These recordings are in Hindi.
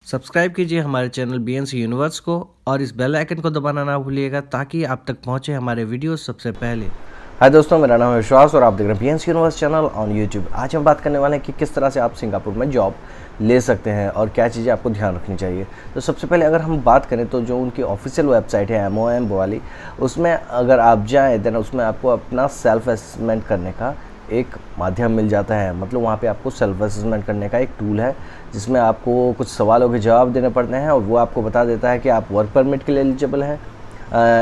सब्सक्राइब कीजिए हमारे चैनल BNC यूनिवर्स को और इस बेल आइकन को दबाना ना भूलिएगा ताकि आप तक पहुंचे हमारे वीडियो सबसे पहले। हाय दोस्तों, मेरा नाम है विश्वास और आप देख रहे हैं BNC universe channel on YouTube. आज हम बात करने वाले हैं कि किस तरह से आप सिंगापुर में जॉब ले सकते हैं और क्या चीज़ें आपको ध्यान रखनी चाहिए। तो सबसे पहले अगर हम बात करें तो जो उनकी ऑफिशियल वेबसाइट है MOM वाली, उसमें अगर आप जाएँ देन उसमें आपको अपना सेल्फ असेसमेंट करने का एक माध्यम मिल जाता है। मतलब वहाँ पे आपको सेल्फ असेसमेंट करने का एक टूल है जिसमें आपको कुछ सवालों के जवाब देने पड़ते हैं और वो आपको बता देता है कि आप वर्क परमिट के लिए एलिजिबल हैं,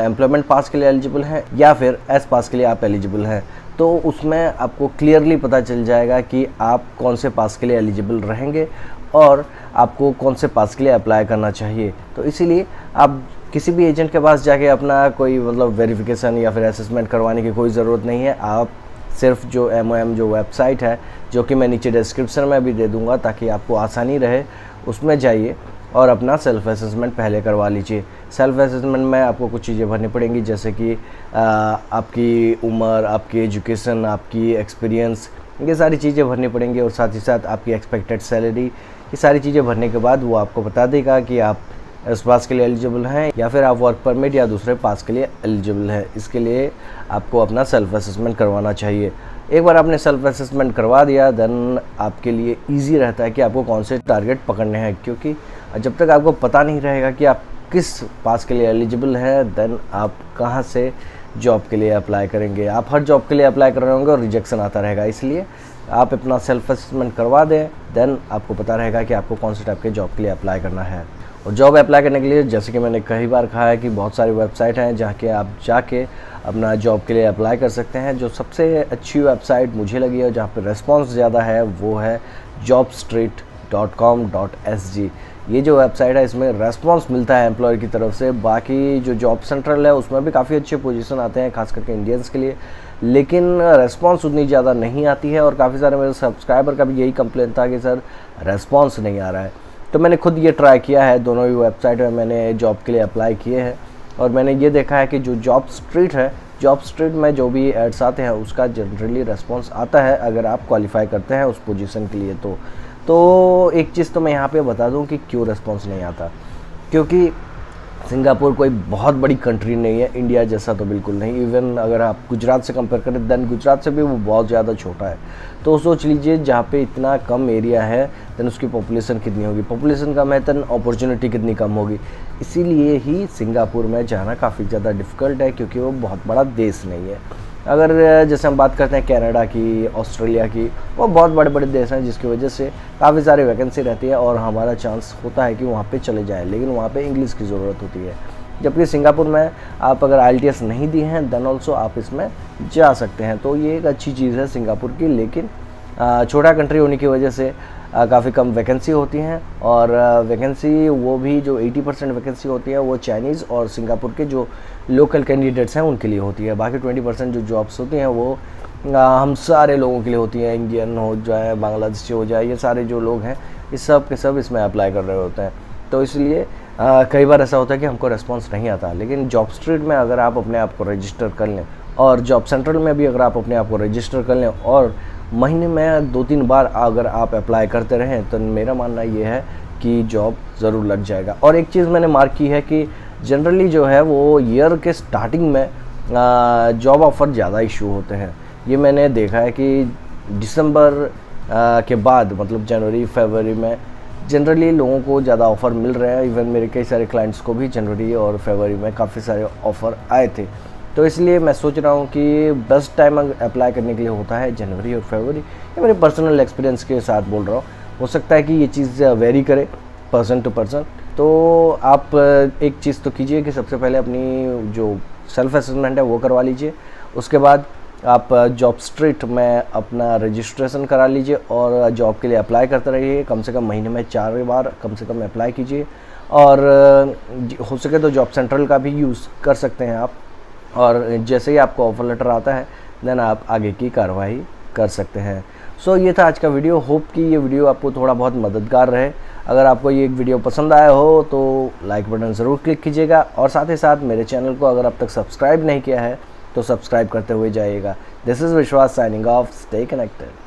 एम्प्लॉयमेंट पास के लिए एलिजिबल हैं या फिर एस पास के लिए आप एलिजिबल हैं। तो उसमें आपको क्लियरली पता चल जाएगा कि आप कौन से पास के लिए एलिजिबल रहेंगे और आपको कौन से पास के लिए अप्लाई करना चाहिए। तो इसीलिए आप किसी भी एजेंट के पास जाके अपना कोई मतलब वेरिफिकेशन या फिर असेसमेंट करवाने की कोई ज़रूरत नहीं है। आप सिर्फ जो MOM जो वेबसाइट है, जो कि मैं नीचे डिस्क्रिप्शन में भी दे दूंगा ताकि आपको आसानी रहे, उसमें जाइए और अपना सेल्फ असेसमेंट पहले करवा लीजिए। सेल्फ असेसमेंट में आपको कुछ चीज़ें भरनी पड़ेंगी, जैसे कि आपकी उम्र, आपकी एजुकेशन, आपकी एक्सपीरियंस, ये सारी चीज़ें भरनी पड़ेंगी और साथ ही साथ आपकी एक्सपेक्टेड सैलरी। ये सारी चीज़ें भरने के बाद वो आपको बता देगा कि आप इस पास के लिए एलिजिबल हैं या फिर आप वर्क परमिट या दूसरे पास के लिए एलिजिबल हैं। इसके लिए आपको अपना सेल्फ असेसमेंट करवाना चाहिए। एक बार आपने सेल्फ असेसमेंट करवा दिया देन आपके लिए इजी रहता है कि आपको कौन से टारगेट पकड़ने हैं, क्योंकि जब तक आपको पता नहीं रहेगा कि आप किस पास के लिए एलिजिबल हैं देन आप कहाँ से जॉब के लिए अप्लाई करेंगे। आप हर जॉब के लिए अप्लाई कर रहे होंगे और रिजेक्शन आता रहेगा। इसलिए आप अपना सेल्फ असेसमेंट करवा दें देन आपको पता रहेगा कि आपको कौन से टाइप के जॉब के लिए अप्लाई करना है। और जॉब अप्लाई करने के लिए जैसे कि मैंने कई बार कहा है कि बहुत सारी वेबसाइट हैं जहाँ के आप जाके अपना जॉब के लिए अप्लाई कर सकते हैं। जो सबसे अच्छी वेबसाइट मुझे लगी है जहाँ पे रेस्पॉन्स ज़्यादा है वो है jobstreet.com.sg। ये जो वेबसाइट है इसमें रेस्पॉन्स मिलता है एम्प्लॉयर की तरफ से। बाकी जो जॉब सेंट्रल है उसमें भी काफ़ी अच्छे पोजीशन आते हैं, खास करके इंडियंस के लिए, लेकिन रेस्पॉन्स उतनी ज़्यादा नहीं आती है। और काफ़ी सारे मेरे सब्सक्राइबर का भी यही कंप्लेंट था कि सर रेस्पॉन्स नहीं आ रहा है। तो मैंने खुद ये ट्राई किया है, दोनों ही वेबसाइट में मैंने जॉब के लिए अप्लाई किए हैं और मैंने ये देखा है कि जो जॉब स्ट्रीट है, जॉब स्ट्रीट में जो भी एड्स आते हैं उसका जनरली रेस्पॉन्स आता है अगर आप क्वालिफाई करते हैं उस पोजीशन के लिए। तो एक चीज़ तो मैं यहाँ पे बता दूँ कि क्यों रेस्पॉन्स नहीं आता, क्योंकि सिंगापुर कोई बहुत बड़ी कंट्री नहीं है, इंडिया जैसा तो बिल्कुल नहीं। इवन अगर आप गुजरात से कंपेयर करें देन गुजरात से भी वो बहुत ज़्यादा छोटा है। तो सोच लीजिए जहाँ पे इतना कम एरिया है देन उसकी पॉपुलेशन कितनी होगी, पॉपुलेशन कम है देन अपॉर्चुनिटी कितनी कम होगी। इसीलिए ही सिंगापुर में जाना काफ़ी ज़्यादा डिफ़िकल्ट है, क्योंकि वो बहुत बड़ा देश नहीं है। अगर जैसे हम बात करते हैं कनाडा की, ऑस्ट्रेलिया की, वो बहुत बड़े बड़े देश हैं जिसकी वजह से काफ़ी सारी वैकेंसी रहती है और हमारा चांस होता है कि वहाँ पे चले जाएं, लेकिन वहाँ पे इंग्लिश की ज़रूरत होती है। जबकि सिंगापुर में आप अगर IELTS नहीं दी हैं देन ऑल्सो आप इसमें जा सकते हैं। तो ये एक अच्छी चीज़ है सिंगापुर की, लेकिन छोटा कंट्री होने की वजह से काफ़ी कम वैकेंसी होती हैं और वैकेंसी वो भी जो 80% वैकेंसी होती है वो चाइनीज़ और सिंगापुर के जो लोकल कैंडिडेट्स हैं उनके लिए होती है। बाकी 20% जो जॉब्स होती हैं वो हम सारे लोगों के लिए होती हैं, इंडियन हो जाए, बांग्लादेशी हो जाए, ये सारे जो लोग हैं इस सब के सब इसमें अप्लाई कर रहे होते हैं। तो इसलिए कई बार ऐसा होता है कि हमको रेस्पॉन्स नहीं आता। लेकिन जॉब स्ट्रीट में अगर आप अपने आप को रजिस्टर कर लें और जॉब सेंट्रल में भी अगर आप अपने आप को रजिस्टर कर लें और महीने में 2-3 बार अगर आप अप्लाई करते रहें तो मेरा मानना ये है कि जॉब ज़रूर लग जाएगा। और एक चीज़ मैंने मार्क की है कि जनरली जो है वो ईयर के स्टार्टिंग में जॉब ऑफ़र ज़्यादा इशू होते हैं। ये मैंने देखा है कि दिसंबर के बाद मतलब जनवरी फरवरी में जनरली लोगों को ज़्यादा ऑफ़र मिल रहे हैं। इवन मेरे कई सारे क्लाइंट्स को भी जनवरी और फरवरी में काफ़ी सारे ऑफ़र आए थे। तो इसलिए मैं सोच रहा हूँ कि बेस्ट टाइम अप्लाई करने के लिए होता है जनवरी और फरवरी। ये मेरे पर्सनल एक्सपीरियंस के साथ बोल रहा हूँ, हो सकता है कि ये चीज़ वेरी करे पर्सन टू पर्सन। तो आप एक चीज़ तो कीजिए कि सबसे पहले अपनी जो सेल्फ असेसमेंट है वो करवा लीजिए। उसके बाद आप जॉब स्ट्रीट में अपना रजिस्ट्रेशन करा लीजिए और जॉब के लिए अप्लाई करते रहिए। कम से कम महीने में 4 बार कम से कम अप्लाई कीजिए और हो सके तो जॉब सेंट्रल का भी यूज़ कर सकते हैं आप। और जैसे ही आपको ऑफर लेटर आता है देन आप आगे की कार्रवाई कर सकते हैं। सो ये था आज का वीडियो। होप कि ये वीडियो आपको थोड़ा बहुत मददगार रहे। अगर आपको ये वीडियो पसंद आया हो तो लाइक बटन ज़रूर क्लिक कीजिएगा और साथ ही साथ मेरे चैनल को अगर अब तक सब्सक्राइब नहीं किया है तो सब्सक्राइब करते हुए जाइएगा। दिस इज़ विश्वास साइनिंग ऑफ। Stay connected.